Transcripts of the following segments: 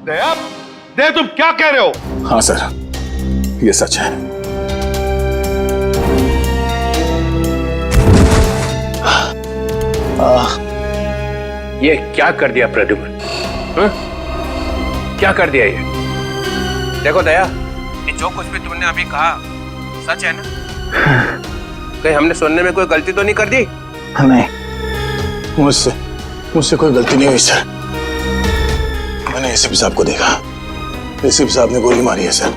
दया, दया तुम क्या कह रहे हो? हाँ सर, ये सच है। ये क्या कर दिया प्रद्युम्न? क्या कर दिया ये? देखो दया, ये जो कुछ भी तुमने अभी कहा सच है ना? कहीं हमने सुनने में कोई गलती तो नहीं कर दी? नहीं, मुझसे कोई गलती नहीं हुई सर। मैंने एसीपी साहब को देखा, एसीपी साहब ने गोली मारी है सर।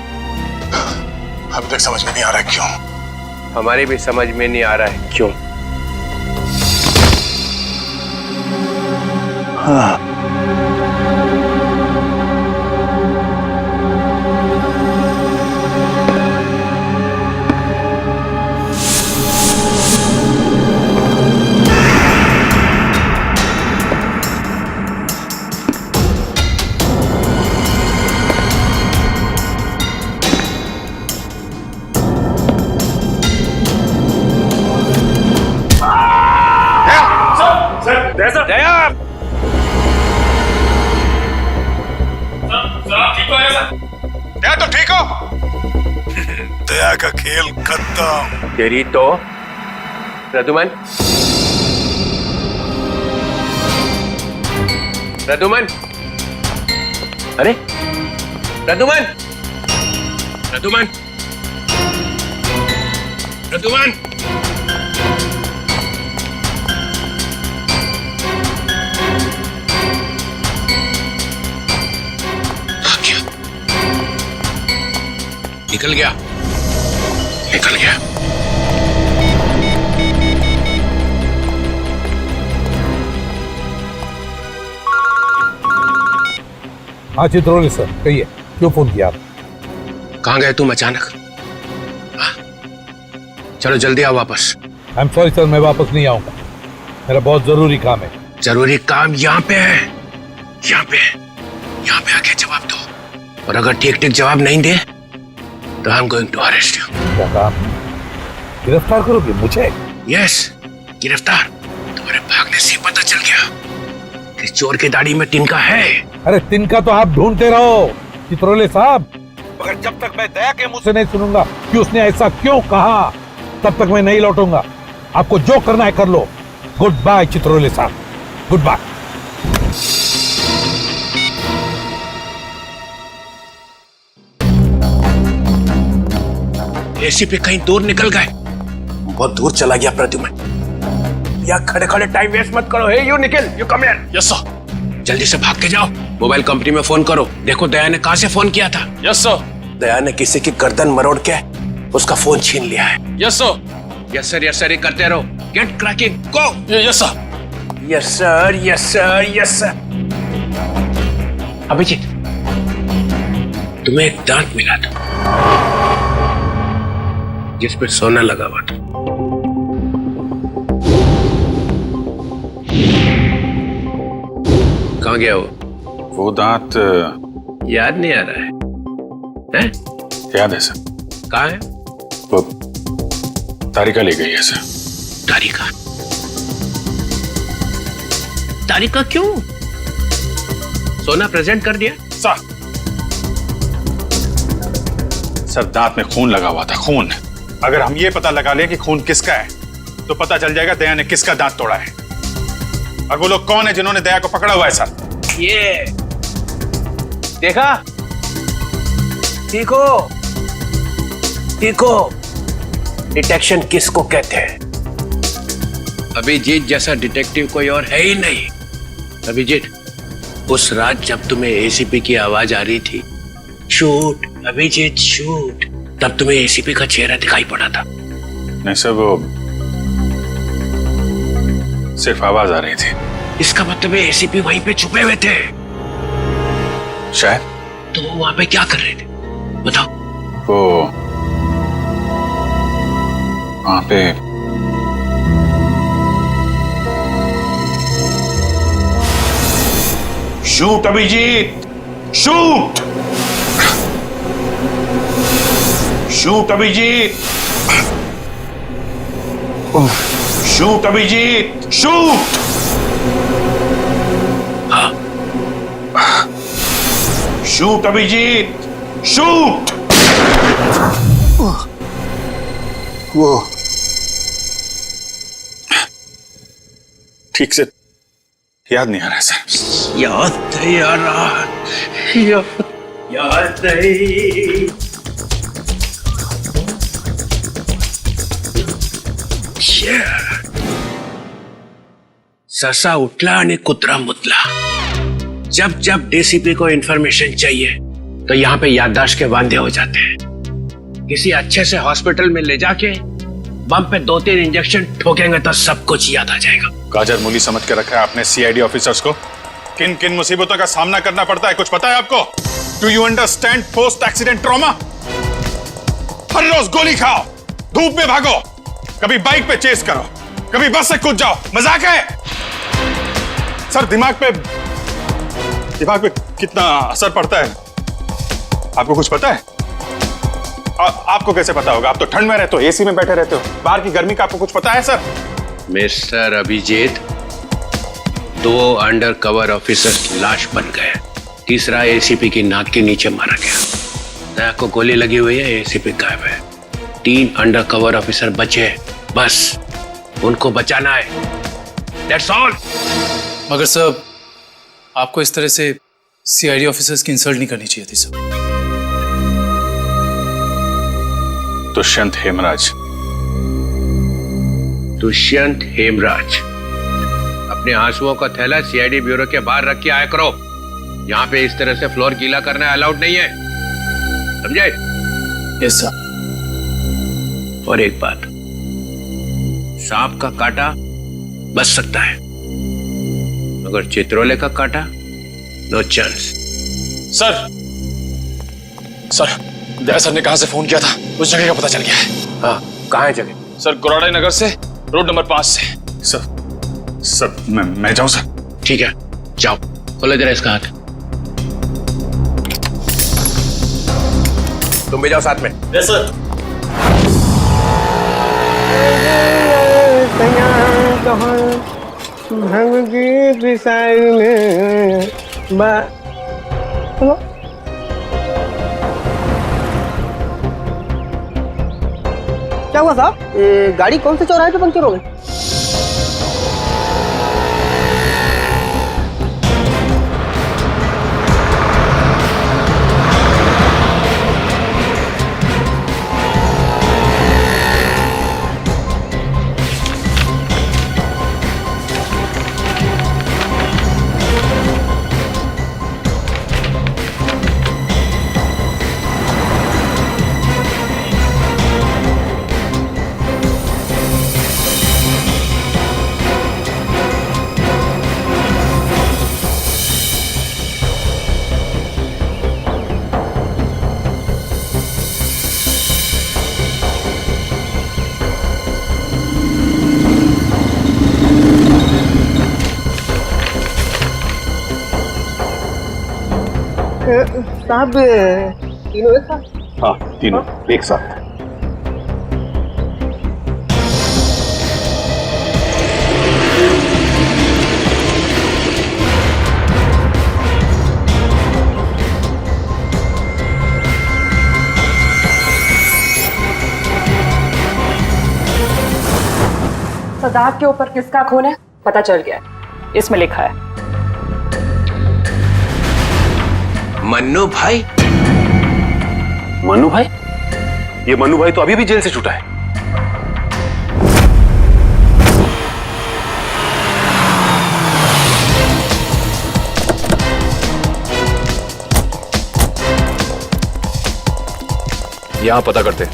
अभी तक समझ में नहीं आ रहा है क्यों। हमारे भी समझ में नहीं आ रहा है क्यों। हाँ, दया, दया तो ठीक हो? दया का खेल खत्म। तेरी तो प्रद्युम्न, प्रद्युम्न, अरे प्रद्युम्न, प्रद्युम्न, प्रद्युम्न, निकल गया, निकल गया। हाँ चित्रोली सर, कहिए क्यों फोन किया आप? कहाँ गए तुम अचानक? हाँ? चलो जल्दी आओ वापस। आई एम सॉरी सर, मैं वापस नहीं आऊंगा, मेरा बहुत जरूरी काम है। जरूरी काम यहाँ पे है, यहाँ पे, यहाँ पे आके जवाब दो, और अगर ठीक ठीक जवाब नहीं दे तो I am going to arrest you. क्या काम? गिरफ्तार करोगे मुझे? यस, गिरफ्तार। तुम्हारे भागने से पता चल गया कि चोर की दाढ़ी में तिनका है। अरे तिनका तो आप ढूंढते रहो चित्रोले साहब, मगर जब तक मैं दया के मुंह से नहीं सुनूंगा कि उसने ऐसा क्यों कहा, तब तक मैं नहीं लौटूंगा। आपको जो करना है कर लो। गुड बाय चित्रोले साहब, गुड बाय। एसीपी कहीं दूर निकल गए, बहुत दूर चला गया प्रद्युम्न। या खड़े खड़े टाइम वेस्ट मत करो। Hey you Nikhil, you come here. Yes sir. जल्दी से भाग के जाओ, मोबाइल कंपनी में फोन करो, देखो दया ने कहां से फोन किया था। Yes sir. दया ने किसी की गर्दन मरोड़ के उसका फोन छीन लिया है। Yes sir. Yes sir, yes sir, करते रहो। Get cracking, go. Yes sir. Yes sir, yes sir, yes sir. Abhijeet, तुम्हें एक दांत मिला था जिस पे सोना लगा हुआ था। कहाँ गया वो दांत याद नहीं आ रहा है? हैं? याद है सर। कहाँ है? वो तारिका ले गई है सर। तारिका? तारिका क्यों? सोना प्रेजेंट कर दिया? सर दांत में खून लगा हुआ था, खून। अगर हम ये पता लगा लें कि खून किसका है तो पता चल जाएगा दया ने किसका दांत तोड़ा है, और वो लोग कौन है जिन्होंने दया को पकड़ा हुआ है सर। ये देखा, देखो देखो, डिटेक्शन किसको कहते हैं? अभिजीत जैसा डिटेक्टिव कोई और है ही नहीं। अभिजीत, उस रात जब तुम्हें एसीपी की आवाज आ रही थी, शूट अभिजीत शूट, तब तुम्हें एसीपी का चेहरा दिखाई पड़ा था। नहीं सर, वो सिर्फ आवाज आ रही थी। इसका मतलब है एसीपी वहीं पे छुपे हुए थे। शायद। तो वो वहां पे क्या कर रहे थे बताओ? वो वहां पे shoot Abhijeet, shoot. Shoot Abhijeet, shoot Abhijeet, shoot. Shoot Abhijeet, shoot. वो ठीक से याद नहीं आ रहा है सर। याद नहीं आ रहा, याद नहीं। ससा उठला आणि कुत्रा मुतला। जब जब डीसीपी को इंफॉर्मेशन चाहिए तो यहाँ पे याददाश्त के वांदे हो जाते हैं। किसी अच्छे से हॉस्पिटल में ले जाके बम पे 2-3 इंजेक्शन ठोकेंगे तो सब कुछ याद आ जाएगा। गाजर मूली समझ के रखा है आपने सीआईडी ऑफिसर्स को। किन किन मुसीबतों का सामना करना पड़ता है कुछ पता है आपको? Do you understand post accident trauma? हर रोज गोली खाओ, धूप में भागो, कभी बाइक पे चेस करो, कभी बस से कूद जाओ। मजाक है सर। दिमाग पे कितना असर पड़ता है आपको कुछ पता है? आपको कैसे पता होगा? आप तो ठंड में रहते हो, एसी में बैठे रहते हो, बाहर की गर्मी का आपको कुछ पता है sir? Mister Abhijeet, 2 undercover officers लाश बन गए, तीसरा एसीपी की नाक के नीचे मारा गया। दया को गोली लगी हुई है, एसीपी गायब है। 3 अंडर कवर ऑफिसर बचे, बस उनको बचाना है। That's all। मगर सर, आपको इस तरह से सीआईडी ऑफिसर्स की इंसल्ट नहीं करनी चाहिए थी सर। दुष्यंत हेमराज। दुष्यंत हेमराज, अपने आंसुओं का थैला सीआईडी ब्यूरो के बाहर रख के आया करो। यहाँ पे इस तरह से फ्लोर गीला करना अलाउड नहीं है, समझे? Yes sir. और एक बात, सांप का काटा बच सकता है मगर चित्रोले का काटा नो चांस। सर, दया सर ने कहां से फोन किया था उस जगह का पता चल गया है। हाँ, कहाँ है जगह? सर, गोराड़े नगर से, रोड नंबर 5 से। सर मैं जाऊं सर? ठीक है, जाओ, खोलो जरा इसका हाथ। तुम भी जाओ साथ में। Yes sir. क्या हुआ साहब? गाड़ी कौन से चौराहे पे पंक्चर हो गई? साहब, तीनों एक साथ? हाँ, तीनों एक साथ। सदाब के ऊपर किसका खून है पता चल गया, इसमें लिखा है मन्नू भाई। मन्नू भाई? ये मन्नू भाई तो अभी भी जेल से छूटा है। यहां पता करते हैं।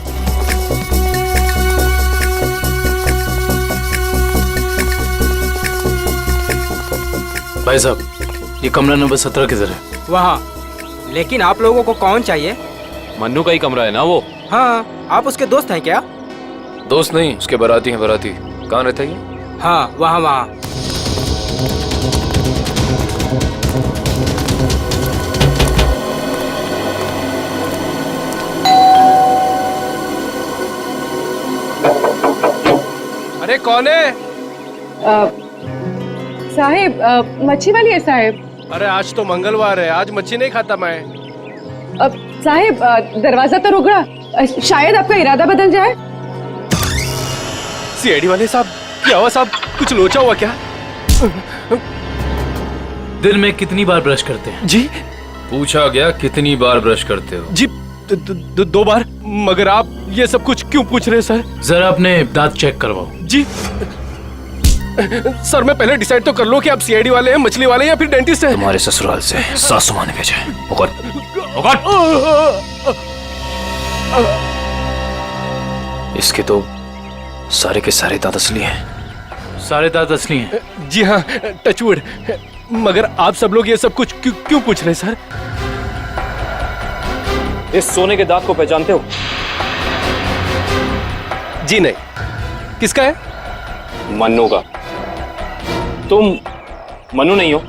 भाई साहब, ये कमरा नंबर 17 किधर है? वहाँ। लेकिन आप लोगों को कौन चाहिए? मन्नू का ही कमरा है ना वो? हाँ, आप उसके दोस्त हैं क्या? दोस्त नहीं, उसके बाराती हैं। बाराती कहाँ रहता है ये? हाँ, वहाँ वहाँ। अरे कौन है? साहिब, मच्छी वाली है साहिब। अरे आज तो मंगलवार है, आज मच्छी नहीं खाता मैं। अब साहिब दरवाजा तो रुक रहा, शायद आपका इरादा बदल जाए। सीआईडी वाले साहब, क्या हुआ साहब? कुछ लोचा हुआ क्या? दिन में कितनी बार ब्रश करते हैं? जी पूछा गया कितनी बार ब्रश करते हो? जी 2 बार। मगर आप ये सब कुछ क्यों पूछ रहे हैं सर? जरा अपने दांत चेक करवाओ। जी सर, मैं पहले डिसाइड तो कर लो कि आप सीआईडी वाले हैं, मछली वाले हैं या फिर डेंटिस्ट हैं। तुम्हारे ससुराल से सासू माँ ने भेजा है। इसके तो सारे के सारे दांत असली हैं। सारे दांत असली हैं? जी हाँ, टचवुड। मगर आप सब लोग ये सब कुछ क्यों पूछ रहे हैं सर? इस सोने के दांत को पहचानते हो? जी नहीं। किसका है? मन्नू का। तुम मन्नू नहीं हो?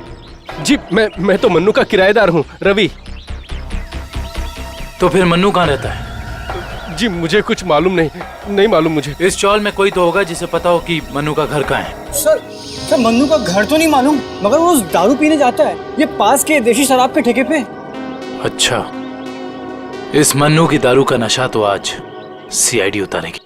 जी मैं तो मन्नू का किराएदार हूँ, रवि। तो फिर मन्नू कहाँ रहता है? जी मुझे कुछ मालूम नहीं मालूम मुझे। इस चौल में कोई तो होगा जिसे पता हो कि मन्नू का घर कहाँ है। सर मन्नू का घर तो नहीं मालूम, मगर वो दारू पीने जाता है, ये पास के देशी शराब के ठेके पे। अच्छा, इस मन्नू की दारू का नशा तो आज सीआईडी उतारेगी।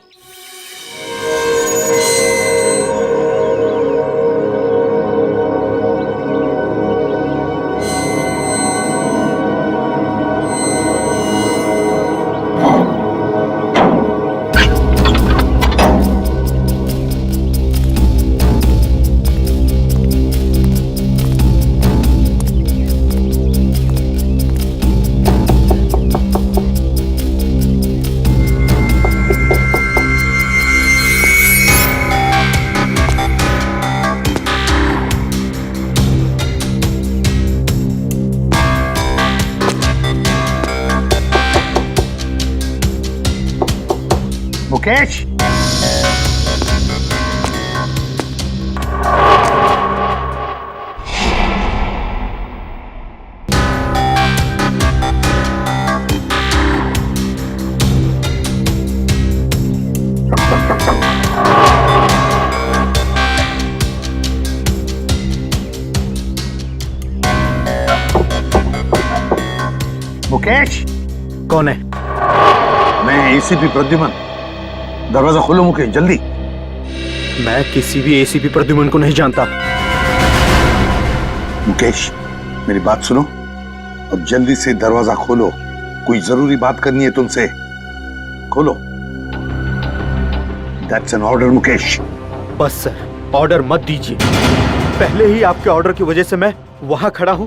मुकेश, मुकेश। कौन है? मैं एसीपी प्रद्युमन। दरवाजा खोलो मुकेश, जल्दी। मैं किसी भी एसीपी प्रद्युमन को नहीं जानता। मुकेश, मेरी बात सुनो और जल्दी से दरवाजा खोलो। कोई जरूरी बात करनी है तुमसे। खोलो। That's an order Mukesh. बस सर, ऑर्डर मत दीजिए। पहले ही आपके ऑर्डर की वजह से मैं वहां खड़ा हूं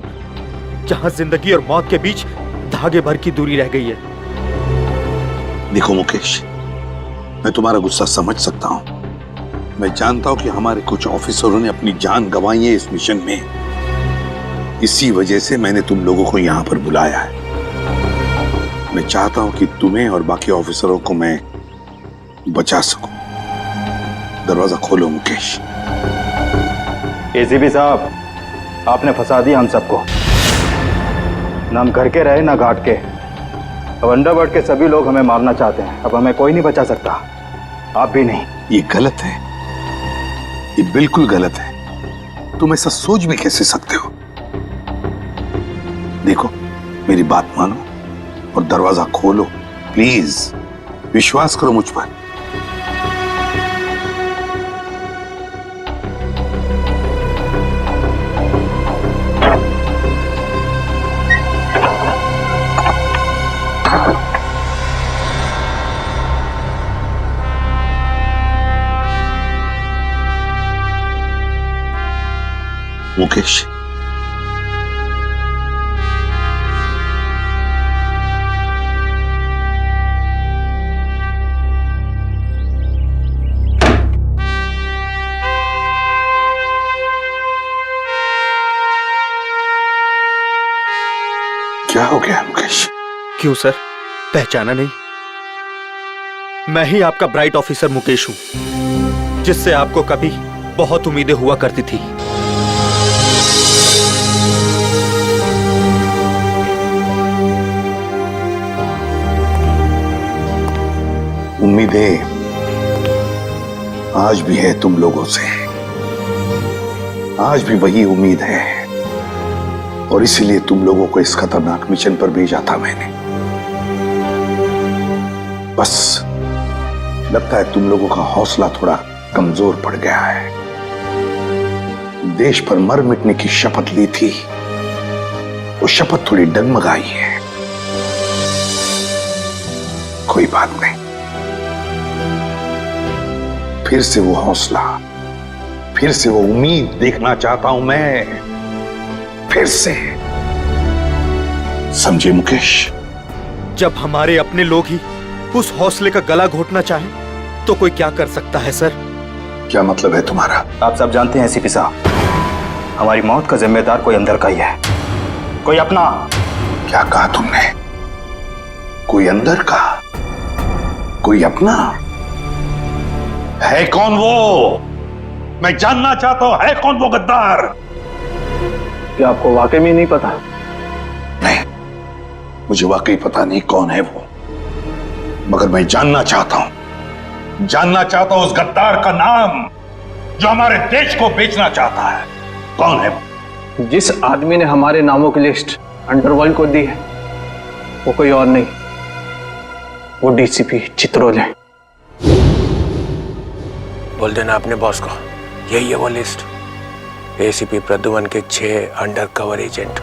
जहां जिंदगी और मौत के बीच धागे भर की दूरी रह गई है। देखो मुकेश, मैं तुम्हारा गुस्सा समझ सकता हूं। मैं जानता हूं कि हमारे कुछ ऑफिसरों ने अपनी जान गंवाई है इस मिशन में। इसी वजह से मैंने तुम लोगों को यहां पर बुलाया है। मैं चाहता हूं कि तुम्हें और बाकी ऑफिसरों को मैं बचा सकूं। दरवाजा खोलो मुकेश। एसीपी साहब, आपने फंसा दिया हम सबको। ना हम घर के रहे ना घाट के। अब अंडरवर्ल्ड के सभी लोग हमें मारना चाहते हैं। अब हमें कोई नहीं बचा सकता, आप भी नहीं। ये गलत है, ये बिल्कुल गलत है। तुम ऐसा सोच भी कैसे सकते हो? देखो, मेरी बात मानो और दरवाजा खोलो प्लीज। विश्वास करो मुझ पर। मुकेश, क्या हो गया मुकेश? क्यों सर, पहचाना नहीं? मैं ही आपका ब्राइट ऑफिसर मुकेश हूं, जिससे आपको कभी बहुत उम्मीदें हुआ करती थी। उम्मीदें आज भी है तुम लोगों से। आज भी वही उम्मीद है और इसीलिए तुम लोगों को इस खतरनाक मिशन पर भेजा था मैंने। बस लगता है तुम लोगों का हौसला थोड़ा कमजोर पड़ गया है। देश पर मर मिटने की शपथ ली थी, वो शपथ थोड़ी डगमगाई है। कोई बात नहीं, फिर से वो हौसला, फिर से वो उम्मीद देखना चाहता हूं मैं, फिर से। समझे मुकेश? जब हमारे अपने लोग ही उस हौसले का गला घोटना चाहे तो कोई क्या कर सकता है सर? क्या मतलब है तुम्हारा? आप सब जानते हैं एसीपी साहब, हमारी मौत का जिम्मेदार कोई अंदर का ही है, कोई अपना। क्या कहा तुमने? कोई अंदर का, कोई अपना? है कौन वो? मैं जानना चाहता हूं, है कौन वो गद्दार? क्या आपको वाकई में नहीं पता? नहीं, मुझे वाकई पता नहीं कौन है वो, मगर मैं जानना चाहता हूं उस गद्दार का नाम जो हमारे देश को बेचना चाहता है। कौन है वो? जिस आदमी ने हमारे नामों की लिस्ट अंडरवर्ल्ड को दी है वो कोई और नहीं, वो डीसीपी चित्रोल है। बोल देना अपने बॉस को, यही है वो लिस्ट, एसीपी प्रद्युमन के 6 अंडरकवर एजेंट।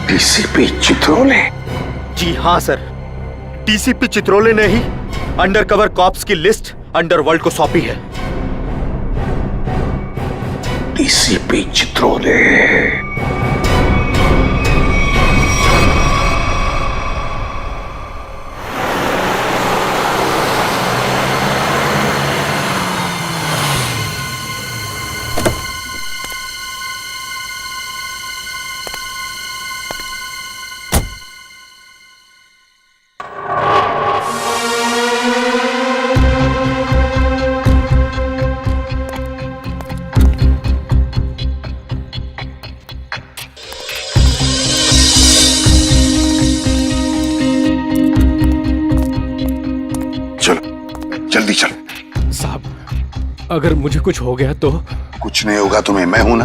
डीसीपी चित्रोले? जी हाँ सर, डीसीपी चित्रोले ने ही अंडरकवर कॉप्स की लिस्ट अंडरवर्ल्ड को सौंपी है। डीसीपी चित्रोले? जल्दी चलो। साहब, अगर मुझे कुछ हो गया तो? कुछ नहीं होगा तुम्हें, मैं हूं ना।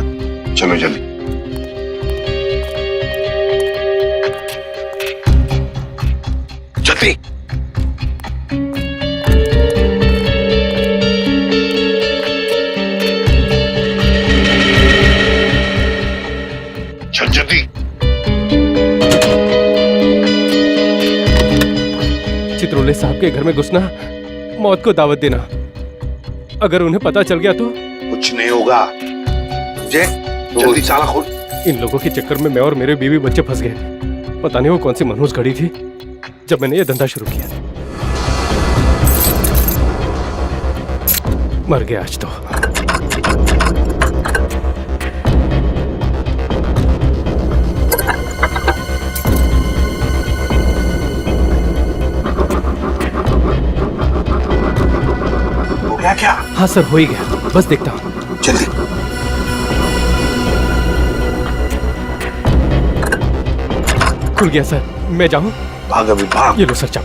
चलो जल्दी। जल्दी। चल जल्दी। चित्रोले साहब के घर में घुसना, मौत को दावत देना, अगर उन्हें पता चल गया तो? कुछ नहीं होगा। जय, जल्दी ताला खोल। इन लोगों के चक्कर में मैं और मेरे बीवी बच्चे फंस गए। पता नहीं वो कौन सी मनहूस घड़ी थी जब मैंने ये धंधा शुरू किया। मर गया आज तो। क्या? हाँ सर, हो ही गया, बस देखता हूँ। जल्दी। खुल गया सर, मैं जाऊँ? भाग अभी, भाग। ये लो सर, जाओ।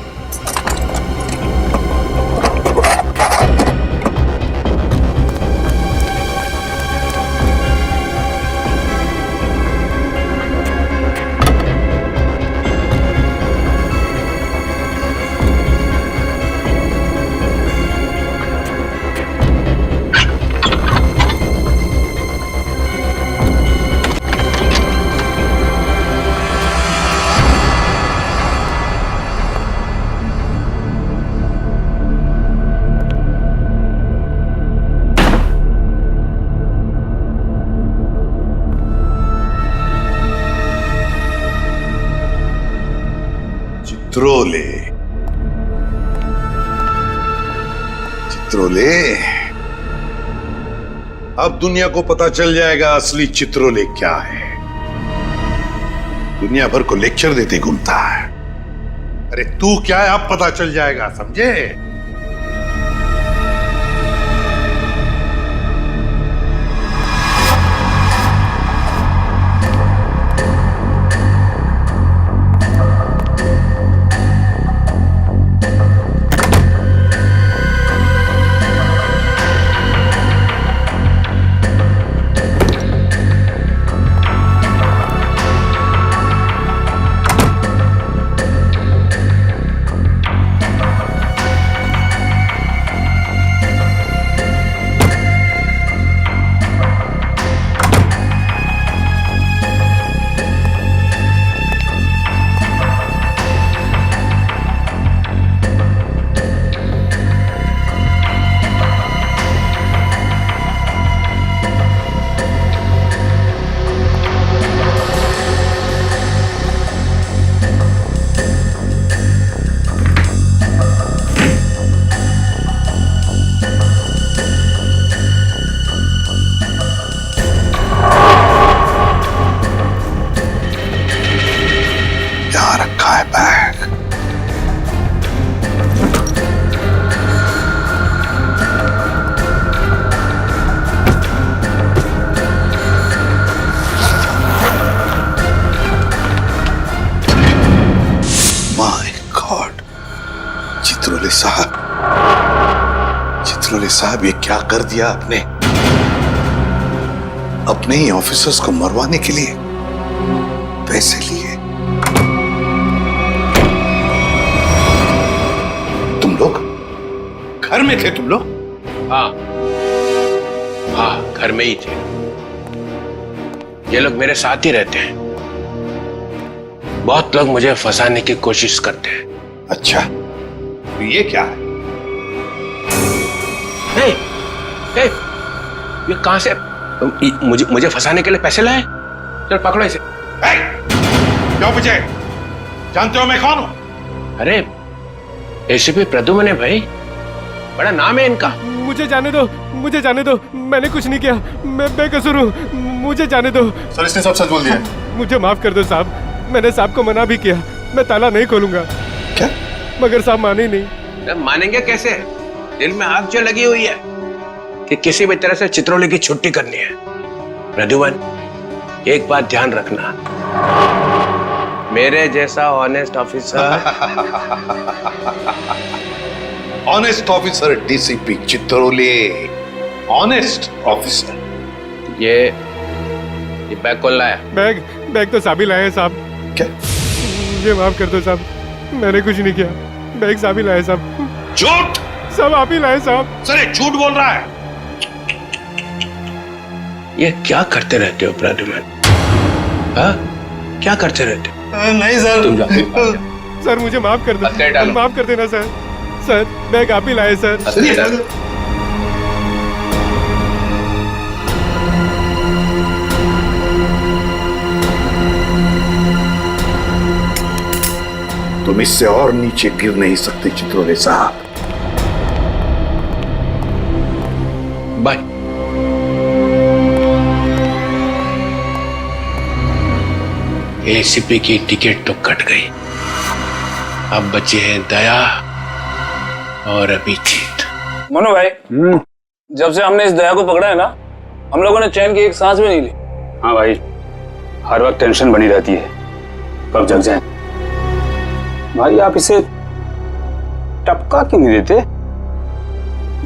चित्रोले, चित्रोले, अब दुनिया को पता चल जाएगा असली चित्रोले क्या है। दुनिया भर को लेक्चर देते घूमता है। अरे तू क्या है, अब पता चल जाएगा, समझे? चित्रौले साहब, ये क्या कर दिया आपने? अपने ही ऑफिसर्स को मरवाने के लिए पैसे लिए। तुम लोग घर में थे? तुम लोग? हाँ हाँ, घर में ही थे। ये लोग मेरे साथ ही रहते हैं। बहुत लोग मुझे फंसाने की कोशिश करते हैं। अच्छा, तो ये क्या है? हे, हे, ये कहां से मुझे फंसाने के लिए पैसे लाए? चल पकड़ो इसे। क्यों विजय, जानते हो मैं कौन हूं? अरे एसीपी प्रद्युम्न है भाई, बड़ा नाम है इनका। मुझे जाने दो, मुझे जाने दो, मैंने कुछ नहीं किया, मैं बेकसूर हूँ, मुझे जाने दो। सर इसने सब सच बोल दिया। मुझे माफ कर दो साहब, मैंने साहब को मना भी किया, मैं ताला नहीं खोलूंगा। क्या? मगर साहब माने ही नहीं। मानेंगे कैसे? दिल में आग जो लगी हुई है कि किसी भी तरह से चित्रौले की छुट्टी करनी है। प्रद्युम्न, एक बात ध्यान रखना, मेरे जैसा honest officer honest officer DCP Chitrole, honest officer. ये बैग कौन लाया? बैग तो साहब ही लाए हैं साहब। क्या? मुझे माफ कर दो साहब, मैंने कुछ नहीं किया, बैग साहब ही लाए साहब। झूठ! सब आप ही लाए साहब। सर ये झूठ बोल रहा है। ये क्या करते रहते हो प्रद्युम्न? हाँ, क्या करते रहते हो? नहीं सर। तुम जाओ। सर मुझे माफ कर हथियार दो, डालो। माफ कर देना सर। सर बैग आप ही लाए सर। तुम इससे और नीचे गिर नहीं सकते चित्रौले साहब। बाय। एसीपी की टिकट तो कट गई, अब बचे हैं दया और अभिजीत। मनु भाई, जब से हमने इस दया को पकड़ा है ना, हम लोगों ने चैन की एक सांस भी नहीं ली। हाँ भाई, हर वक्त टेंशन बनी रहती है, कब जग जाए। भाई आप इसे टपका क्यों नहीं देते?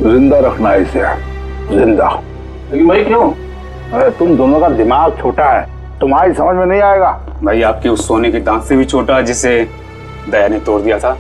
जिंदा रखना है इसे, जिंदा। लेकिन भाई क्यों? अरे तुम दोनों का दिमाग छोटा है, तुम्हारी समझ में नहीं आएगा। भाई आपके उस सोने के दांत से भी छोटा जिसे दया ने तोड़ दिया था।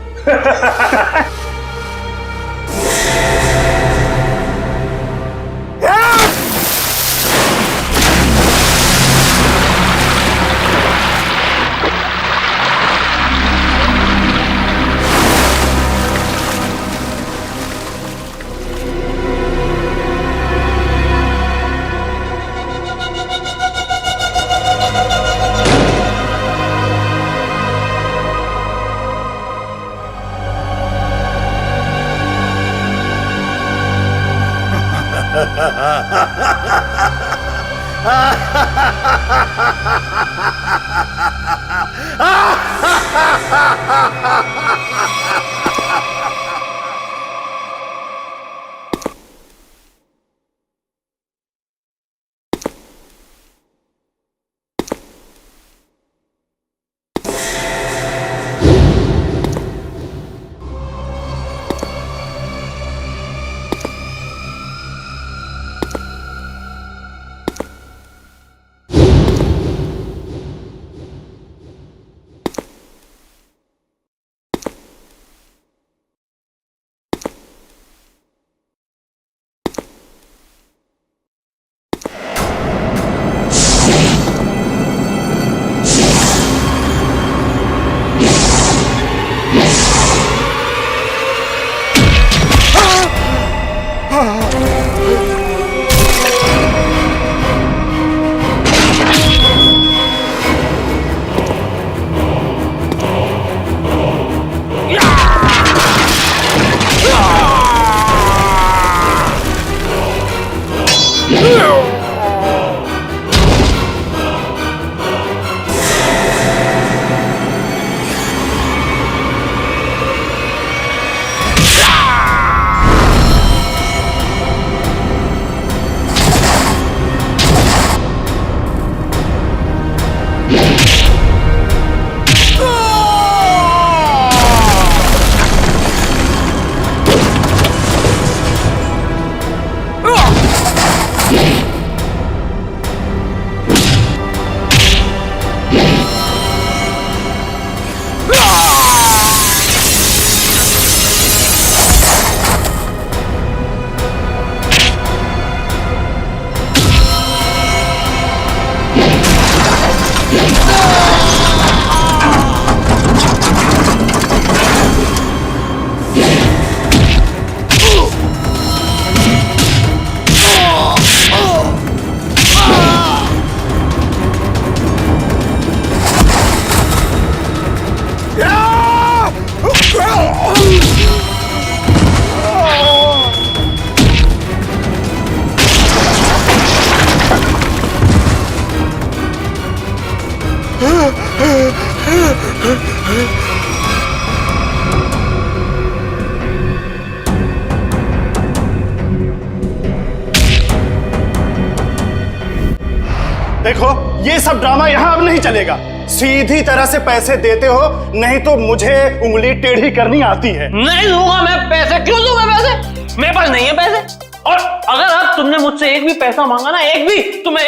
देखो ये सब ड्रामा यहाँ अब नहीं चलेगा। सीधी तरह से पैसे देते हो, नहीं तो मुझे उंगली टेढ़ी करनी आती है। नहीं दूंगा मैं पैसे। क्यों दूंगा पैसे? मेरे पास नहीं है पैसे। और अगर अब तुमने मुझसे एक भी पैसा मांगा ना, एक भी, तो मैं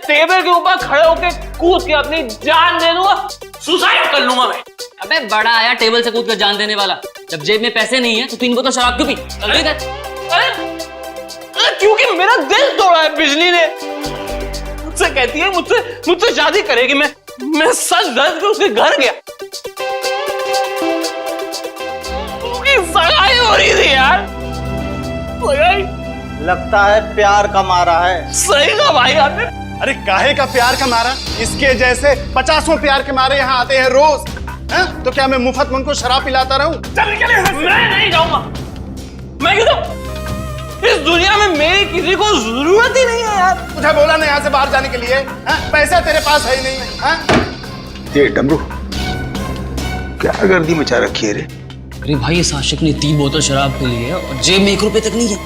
टेबल के ऊपर खड़े होकर कूद के अपनी जान दे दूंगा, सुसाइड कर लूंगा मैं। अबे बड़ा आया टेबल से कूद कर जान देने वाला। जब जेब में पैसे नहीं है तो 3 बोतल शराब क्यों पी? क्योंकि मेरा दिल तोड़ा है बिजली ने। मुझसे कहती है मुझसे शादी करेगी। मैं सच दर्द के उसके घर गया, उसकी सगाई हो रही थी यार। लगता है प्यार का मारा है। सही कहा भाई आपने। अरे काहे का प्यार का मारा? इसके जैसे 50 प्यार के मारे यहाँ आते हैं रोज। तो क्या मैं मुफ्त में उनको शराब पिलाता रहूं? मैं नहीं जाऊंगा। मैं क्यों? इस दुनिया में मेरी किसी को जरूरत ही नहीं है यार। तुझे बोला ना यहाँ से बाहर जाने के लिए। पैसा तेरे पास है ही नहीं। ये डमरू क्या गर्दी मचा रखी है रे? अरे भाई इस आशिक ने 3 बोतल शराब पी ली है और जेब में 1 रुपए तक नहीं है।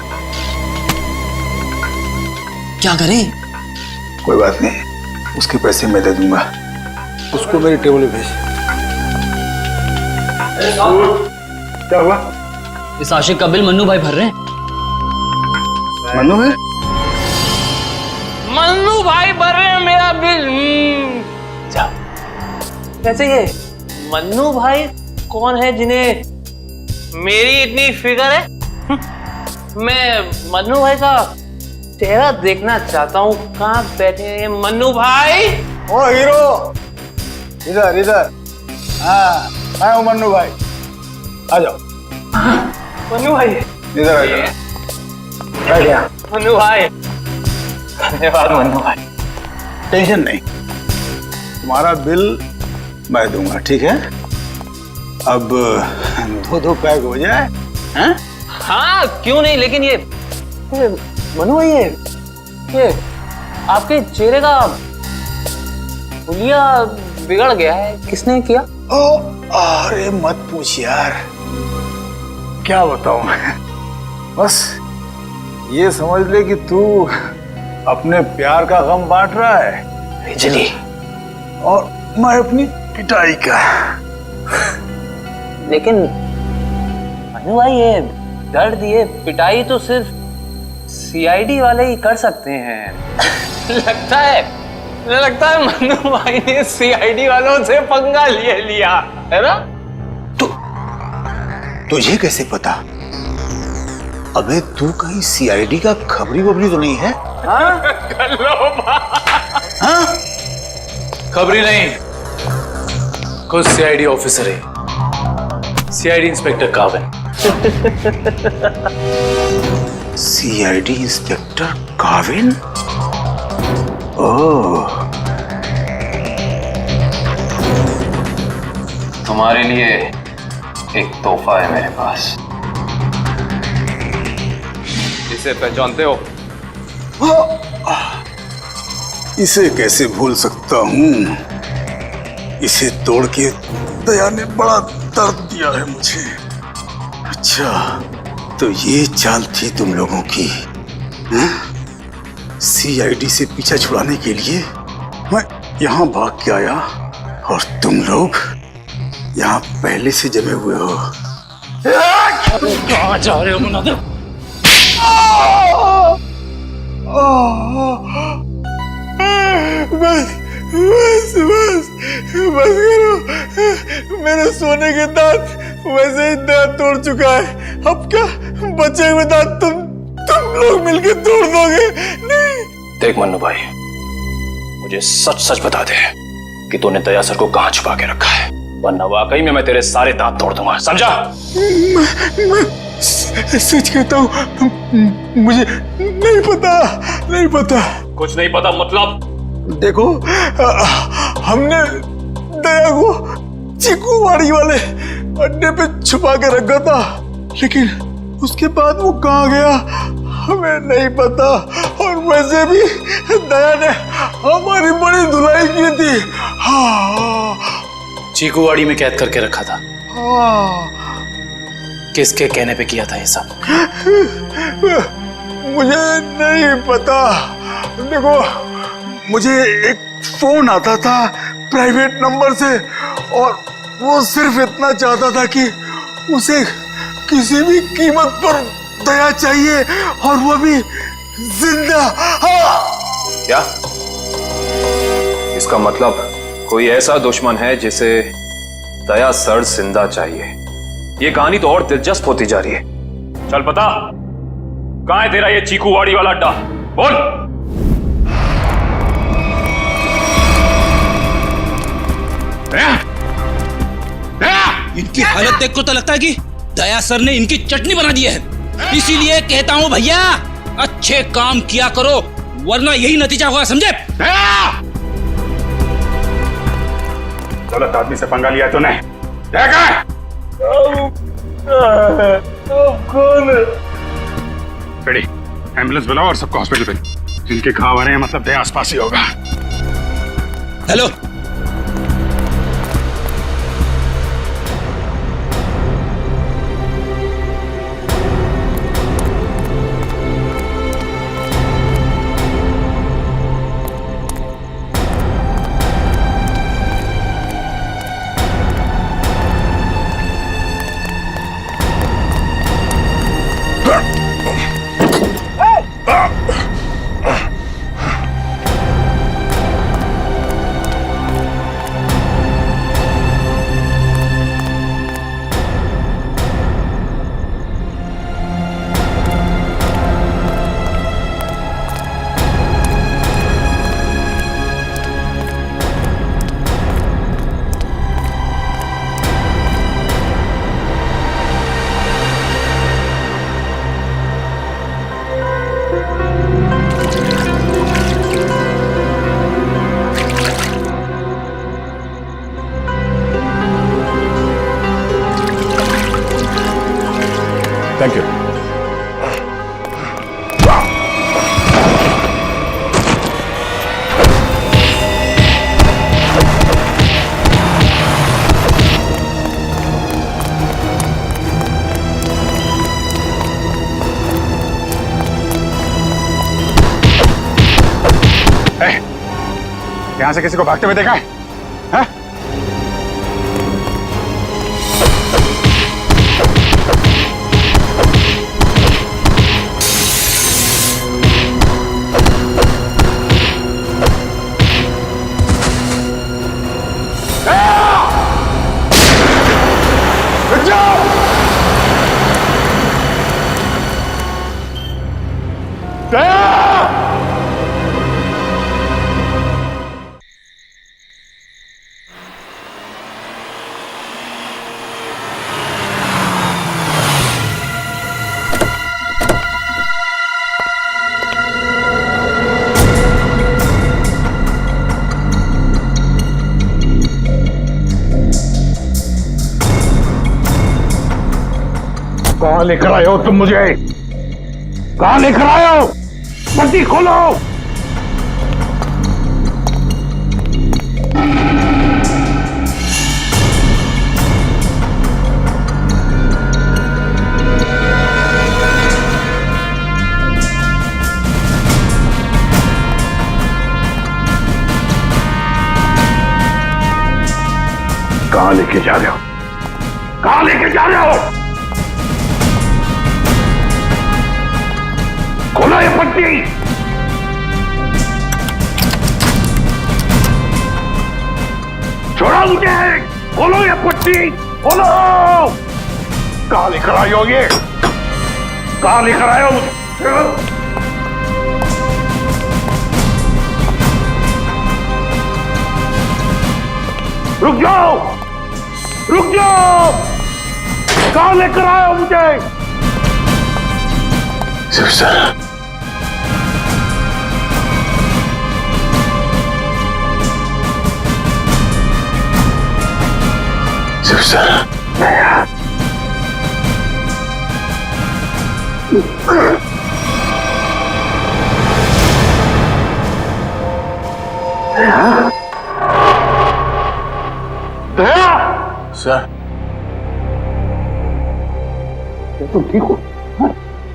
क्या करें? कोई बात नहीं, उसके पैसे मैं दे दूंगा। उसको मेरी टेबल में भेज। क्या हुआ? इस आशिक का बिल मन्नू भाई भर रहे हैं। मन्नू है? मन्नू भाई भर रहे हैं मेरा बिल। कैसे ये मन्नू भाई कौन है जिन्हें मेरी इतनी फिक्र है? मैं मन्नू भाई का चेहरा देखना चाहता हूँ। कहाँ बैठे हैं मन्नू भाई? ओ हीरो, इधर। हाँ मैं हूँ मन्नू भाई, आ जाओ। मन्नू भाई इधर आ जाओ। बैठ गया मन्नू भाई। धन्यवाद मन्नू भाई। टेंशन नहीं, तुम्हारा बिल मैं दूंगा, ठीक है? अब 2 पैक हो जाए। हैं? हाँ क्यों नहीं, लेकिन ये मनु भाई ये आपके चेहरे का हुलिया बिगड़ गया है। किसने किया? अरे मत पूछ यार, क्या बताऊं मैं। बस ये समझ ले कि तू अपने प्यार का गम बांट रहा है बिजली, और मैं अपनी पिटाई का। लेकिन मनु भाई ये दर्द, ये पिटाई तो सिर्फ सीआईडी वाले ही कर सकते हैं। लगता है मन्नू भाई ने सीआईडी वालों से पंगा लिया है ना? तुझे कैसे पता? अबे तू कहीं सीआईडी का खबरी वबरी तो नहीं है? हाँ? खबरी नहीं, खुद सीआईडी ऑफिसर है, CID inspector Kavin. CID inspector Kavin? Oh, तुम्हारे लिए एक तोहफा है मेरे पास। इसे पहचानते हो? इसे कैसे भूल सकता हूँ? इसे तोड़ के दया ने बड़ा दर्द दिया है मुझे। अच्छा, तो ये चाल थी तुम लोगों की? सीआईडी से पीछा छुड़ाने के लिए मैं यहाँ भाग के आया और तुम लोग यहाँ पहले से जमे हुए हो। कहाँ जा रहे हो मुनादिर? बस करो। मेरे सोने के दांत वैसे ही दांत तोड़ चुका है। अब क्या बचे हुए दांत तुम लोग मिलके तोड़ दोगे? नहीं। देख मन्नू भाई, मुझे सच सच बता दे कि तूने दया सर को कहाँ छुपा के रखा है, वरना वाकई में मैं तेरे सारे दांत तोड़ दूंगा, समझा? मैं सच कहता हूँ, मुझे नहीं पता। कुछ नहीं पता मतलब? देखो, हमने दया को चीकूवाड़ी वाले अड्डे पे छुपा के रखा था, लेकिन उसके बाद वो कहाँ गया हमें नहीं पता। और वैसे भी दया ने हमारी बड़ी धुलाई की थी। हाँ, चीकूवाड़ी में कैद करके रखा था। हाँ। किसके कहने पे किया था ये सब? मुझे नहीं पता। देखो, मुझे एक फोन आता था प्राइवेट नंबर से और वो सिर्फ इतना चाहता था कि उसे किसी भी कीमत पर दया चाहिए और वो भी जिंदा। क्या इसका मतलब कोई ऐसा दुश्मन है जिसे दया सर जिंदा चाहिए? ये कहानी तो और दिलचस्प होती जा रही है। चल पता कहां है तेरा ये चीकूवाड़ी वाला अड्डा? बोल। इनकी हालत देख को तो लगता है कि दया सर ने इनकी चटनी बना दी है। इसीलिए कहता हूं भैया, अच्छे काम किया करो वरना यही नतीजा होगा, समझे? गलत आदमी से पंगा लिया तूने। कौन है? रेडी, एम्बुलेंस बुलाओ और सबको हॉस्पिटल भेजो। जिनके घाव आ रहे हैं मतलब दया आसपास ही होगा। Hello, thank you. यहां से किसी को भागते हुए देखा है? हाँ? कहां लेकर आए हो तुम मुझे? कहां लेकर आए हो? पट्टी खोलो। कहां लेके जा रहे हो? कहां लेके जा रहे हो? खोलो ये पट्टी। छोड़ो मुझे। खोलो ये पट्टी। खोलो। कहां लेकर आए हो ये? कहां लेकर आए हो मुझे? रुक जाओ। रुक जाओ। कहां लेकर आए हो मुझे? Shiv sir, Shiv sir, sir, तुम ठीक हो?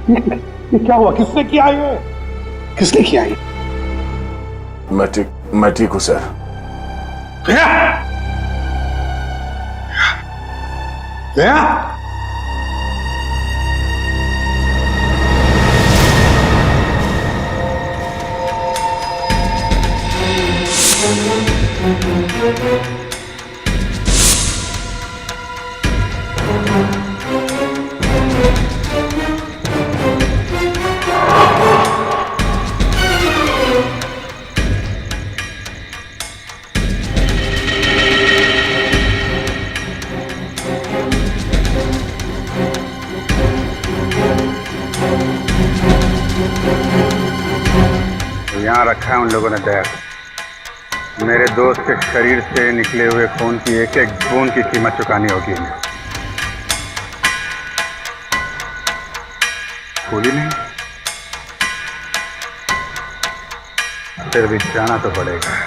ये क्या हुआ? किसने किया ये? किसने किया ये? मैं ठीक हूं सर। दया, दया, यहाँ रखा है उन लोगों ने दया को। मेरे दोस्त के शरीर से निकले हुए खून की एक एक बूंद की कीमत चुकानी होगी इन्हें। भूली नहीं, फिर भी जाना तो पड़ेगा।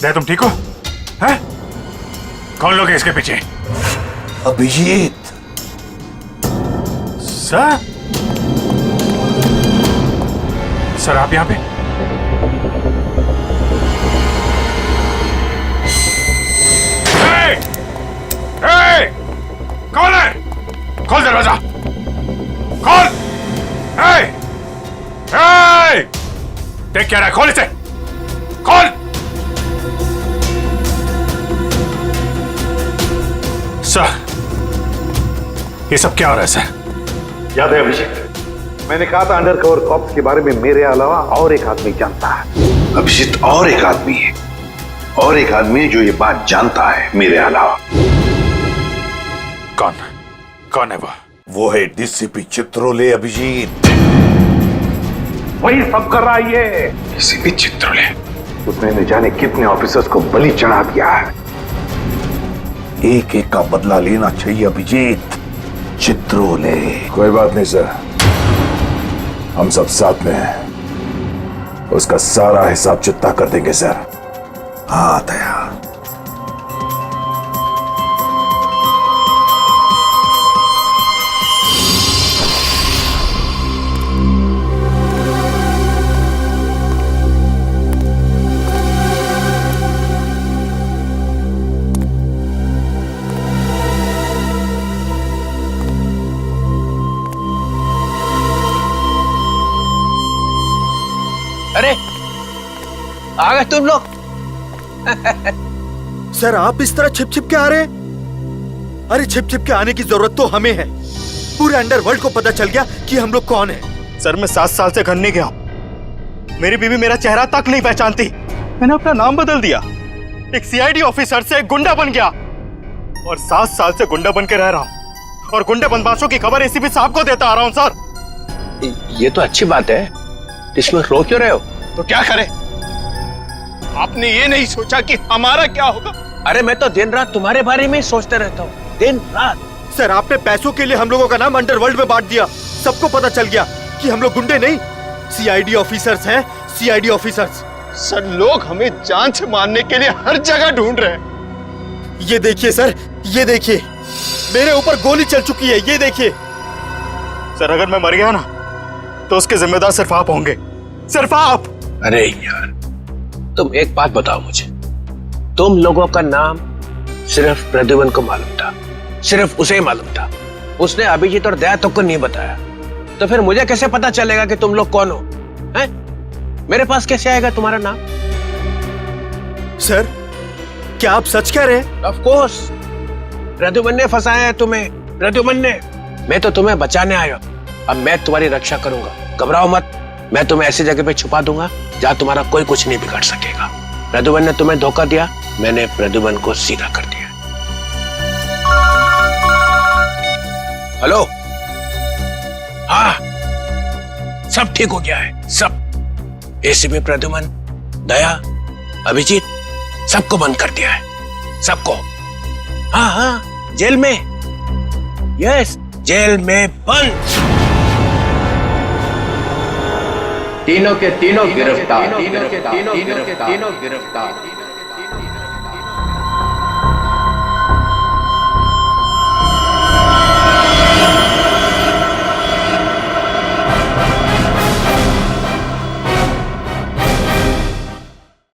दया, तुम ठीक हो? हैं? कौन लोग हैं इसके पीछे? अभिजीत। सर? सर आप यहां पे? कौन है? खोल दरवाजा, खोल। देख क्या रहा है? खोल इसे, खोल। सर, ये सब क्या हो रहा है सर? याद है अभिजीत, मैंने कहा था अंडरकवर कॉप्स के बारे में मेरे अलावा और एक आदमी जानता है। अभिजीत, और एक आदमी है, और एक आदमी है जो ये बात जानता है मेरे अलावा। कौन? कौन है वो है डीसीपी चित्रोले। अभिजीत, वही सब कर रहा है ये। डीसीपी चित्रोले? उसने न जाने कितने ऑफिसर्स को बलि चढ़ा दिया है। एक एक का बदला लेना चाहिए अभिजीत। चित्रोले। कोई बात नहीं सर, हम सब साथ में हैं। उसका सारा हिसाब चुकता कर देंगे सर। हाँ दया। अरे आ गए तुम लोग। सर आप इस तरह छिप छिप के आ रहे हैं? अरे छिप छिप के आने की जरूरत तो हमें है। पूरे अंडरवर्ल्ड को पता चल गया कि हम लोग कौन है। सर मैं 7 साल से घर नहीं गया, मेरी बीवी मेरा चेहरा तक नहीं पहचानती। मैंने अपना नाम बदल दिया, एक सीआईडी ऑफिसर से एक गुंडा बन गया और 7 साल से गुंडा बन के रह रहा हूँ और गुंडे बदमाशों की खबर एसीपी साहब को देता आ रहा हूँ। सर ये तो अच्छी बात है, इसमें रो क्यों रहे हो? तो क्या करें? आपने ये नहीं सोचा कि हमारा क्या होगा? अरे मैं तो दिन रात तुम्हारे बारे में ही सोचते रहता हूँ, दिन रात। सर आपने पैसों के लिए हम लोगों का नाम अंडरवर्ल्ड में बांट दिया। सबको पता चल गया कि हम लोग गुंडे नहीं, सीआईडी ऑफिसर्स हैं, सीआईडी ऑफिसर्स। सर, लोग हमें जान से मारने के लिए हर जगह ढूंढ रहे हैं। ये देखिए सर, ये देखिए, मेरे ऊपर गोली चल चुकी है, ये देखिए। सर, अगर मैं मर गया ना तो उसके जिम्मेदार सिर्फ आप होंगे, सिर्फ आप। अरे यार, तुम एक बात बताओ मुझे, तुम लोगों का नाम सिर्फ प्रद्युमन को मालूम था, सिर्फ उसे ही मालूम था, उसने अभिजीत और दया तक को नहीं बताया, तो फिर मुझे कैसे पता चलेगा कि तुम लोग कौन हो? हैं? मेरे पास कैसे आएगा तुम्हारा नाम? सर, क्या आप सच कह रहे हैं? ऑफ कोर्स, प्रद्युमन ने फंसाया है तुम्हें, प्रद्युमन ने। मैं तो तुम्हें बचाने आया, अब मैं तुम्हारी रक्षा करूंगा, घबराओ मत। मैं तुम्हें ऐसी जगह पे छुपा दूंगा जहां तुम्हारा कोई कुछ नहीं बिगाड़ सकेगा। प्रद्युमन ने तुम्हें धोखा दिया, मैंने प्रद्युमन को सीधा कर दिया। हेलो, हाँ, सब ठीक हो गया है, सब। एसीपी प्रद्युमन, दया, अभिजीत, सबको बंद कर दिया है, सबको। हाँ हाँ, जेल में, यस, जेल में बंद। तीनों के तीनों गिरफ्तार, तीनों के तीनों गिरफ्तार।